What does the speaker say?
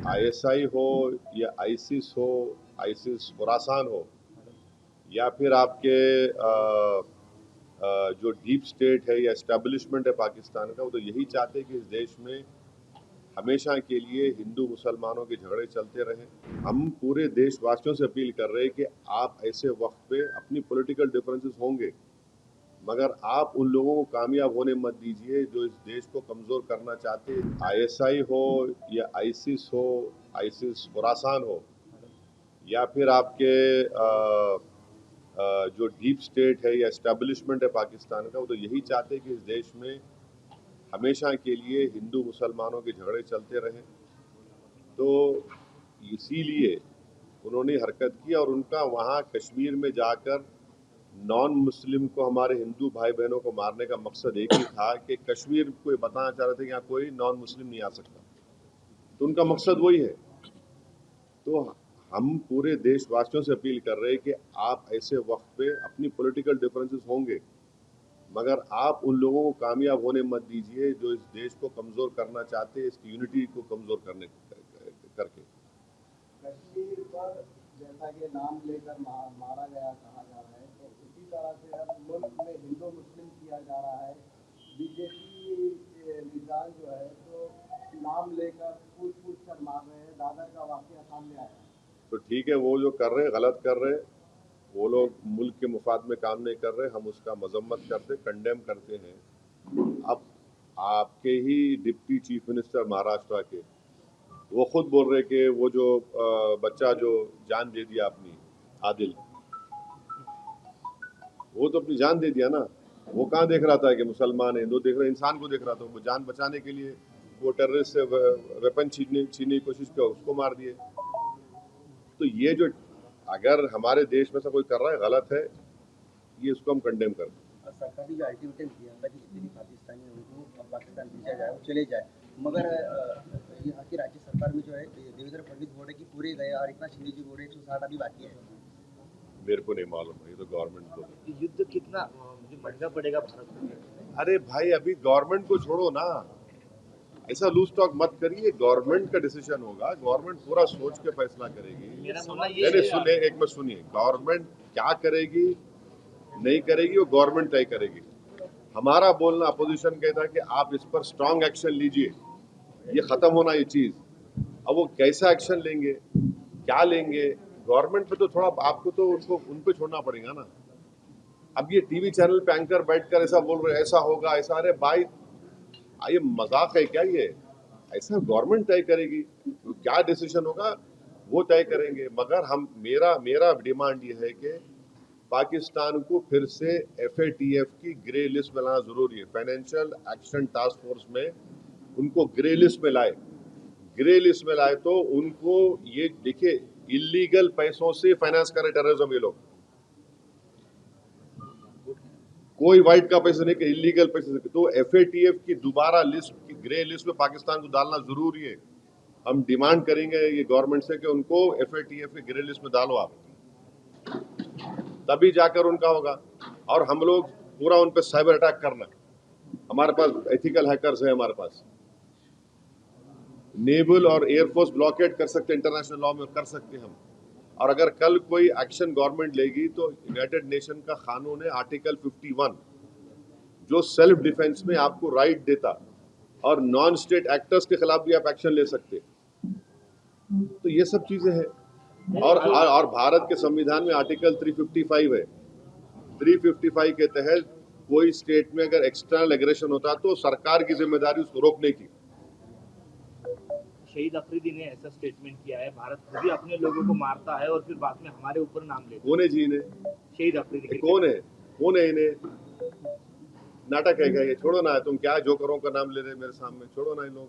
ISI हो या ISIS हो, आईसिस खुरासान हो, या फिर आपके जो डीप स्टेट है या एस्टेब्लिशमेंट है पाकिस्तान का, वो तो यही चाहते हैं कि इस देश में हमेशा के लिए हिंदू मुसलमानों के झगड़े चलते रहें। हम पूरे देशवासियों से अपील कर रहे हैं कि आप ऐसे वक्त पे अपनी पॉलिटिकल डिफरेंसेस होंगे, मगर आप उन लोगों को कामयाब होने मत दीजिए जो इस देश को कमज़ोर करना चाहते हैं। आईएसआई हो या आईसिस हो, आईसिस खुरासान हो, या फिर आपके जो डीप स्टेट है या एस्टेब्लिशमेंट है पाकिस्तान का, वो तो यही चाहते हैं कि इस देश में हमेशा के लिए हिंदू मुसलमानों के झगड़े चलते रहें। तो इसीलिए उन्होंने हरकत की और उनका वहाँ कश्मीर में जाकर नॉन मुस्लिम को, हमारे हिंदू भाई बहनों को मारने का मकसद एक ही था कि कश्मीर को ये बताना चाह रहे थे कि यहाँ कोई नॉन मुस्लिम नहीं आ सकता। तो उनका मकसद वही है। तो हम पूरे देशवासियों से अपील कर रहे हैं कि आप ऐसे वक्त पे अपनी पॉलिटिकल डिफरेंसेस होंगे, मगर आप उन लोगों को कामयाब होने मत दीजिए जो इस देश को कमज़ोर करना चाहते हैं, इसकी यूनिटी को कमज़ोर करने करके। कश्मीर पर जैसा कि नाम लेकर मारा गया कहा जा रहा है, तो उसी तरह से अब मुल्क में हिंदू मुस्लिम किया जा रहा है। बीजेपी के लीडर जो है तो नाम लेकर पूछ कर मार रहे हैं। दादर का वाकया सामने आया है। तो ठीक है, वो जो कर रहे हैं गलत कर रहे हैं, वो लोग मुल्क के मुफाद में काम नहीं कर रहे, हम उसका मजम्मत करते, कंडेम करते हैं। अब आपके ही डिप्टी चीफ मिनिस्टर महाराष्ट्र के, वो खुद बोल रहे कि वो जो बच्चा जो जान दे दिया अपनी, आदिल, वो तो अपनी जान दे दिया ना। वो कहाँ देख रहा था कि मुसलमान है हिंदू, देख रहा इंसान को देख रहा था। वो जान बचाने के लिए वो टेररिस्ट से वेपन छीनने की कोशिश किया, उसको मार दिए। तो ये जो अगर हमारे देश में से कोई कर रहा है गलत है, ये इसको हम कंडेम करते हैं। सरकार ने जो अल्टीमेटम दिया था कि जितने भी पाकिस्तानी हैं उनको अब पाकिस्तान भेजा जाए, वो चले जाए, मगर यहाँ की राज्य सरकार में जो है देवेंद्र फडणवीस बोल रहे कि पूरे गए और इतना शिंदे जी बोल रहे 160 अभी बाकी है। मेरे को नहीं मालूम है, ये तो गवर्नमेंट को। युद्ध कितना महंगा पड़ेगा भारत को? अरे भाई, अभी गवर्नमेंट को छोड़ो ना, ऐसा लूज टॉक मत करिए। गवर्नमेंट का डिसीजन होगा, गवर्नमेंट पूरा सोच के फैसला करेगी। सुनिए, एक मिनट सुनिए, गवर्नमेंट क्या करेगी नहीं करेगी वो गवर्नमेंट तय करेगी। हमारा बोलना, अपोजिशन कहता है कि आप इस पर स्ट्रांग एक्शन लीजिए, ये खत्म होना ये चीज। अब वो कैसा एक्शन लेंगे, क्या लेंगे, गवर्नमेंट पे तो थोड़ा आपको तो उनको उन पे छोड़ना पड़ेगा ना। अब ये टीवी चैनल पे एंकर बैठकर ऐसा बोल रहे ऐसा होगा ऐसा, अरे भाई ये मजाक है क्या? ये ऐसा गवर्नमेंट तय करेगी, क्या डिसीजन होगा वो तय करेंगे। मगर हम मेरा डिमांड ये है कि पाकिस्तान को फिर से FATF की ग्रे लिस्ट में लाना जरूरी है। फाइनेंशियल एक्शन टास्क फोर्स में उनको ग्रे लिस्ट में लाए। ग्रे लिस्ट में लाए तो उनको ये देखिए, इलीगल पैसों से फाइनेंस करे टेररिज्म ये लोग, कोई व्हाइट का पैसा नहीं कि इलीगल पैसे से। तो FATF की दोबारा लिस्ट की ग्रे लिस्ट में पाकिस्तान को डालना जरूरी है। हम डिमांड करेंगे ये गवर्नमेंट से कि उनको FATF की ग्रे लिस्ट में डालो आप, तभी जाकर उनका होगा। और हम लोग पूरा उन पर साइबर अटैक करना, हमारे पास एथिकल हैकर्स है, हमारे पास नेवल और एयरफोर्स ब्लॉकेट कर सकते हैं, इंटरनेशनल लॉ में कर सकते हैं हम। और अगर कल कोई एक्शन गवर्नमेंट लेगी तो यूनाइटेड नेशन का कानून है आर्टिकल 51, जो सेल्फ डिफेंस में आपको राइट देता, और नॉन स्टेट एक्टर्स के खिलाफ भी आप एक्शन ले सकते। तो ये सब चीजें हैं। और भारत के संविधान में आर्टिकल 355 है। 355 के तहत कोई स्टेट में अगर एक्सटर्नल एग्रेशन होता तो सरकार की जिम्मेदारी उसको रोकने की। शहीद अफरीदी ने ऐसा स्टेटमेंट किया है, भारत खुद ही अपने लोगों को मारता है और फिर बाद में हमारे ऊपर नाम लेता है। कौन है जी इन्हें? शहीद अफरीदी कौन है इन्हें? नाटक है क्या ये? छोड़ो ना, तुम क्या जोकरों का नाम ले रहे मेरे सामने, छोड़ो ना इन लोगों।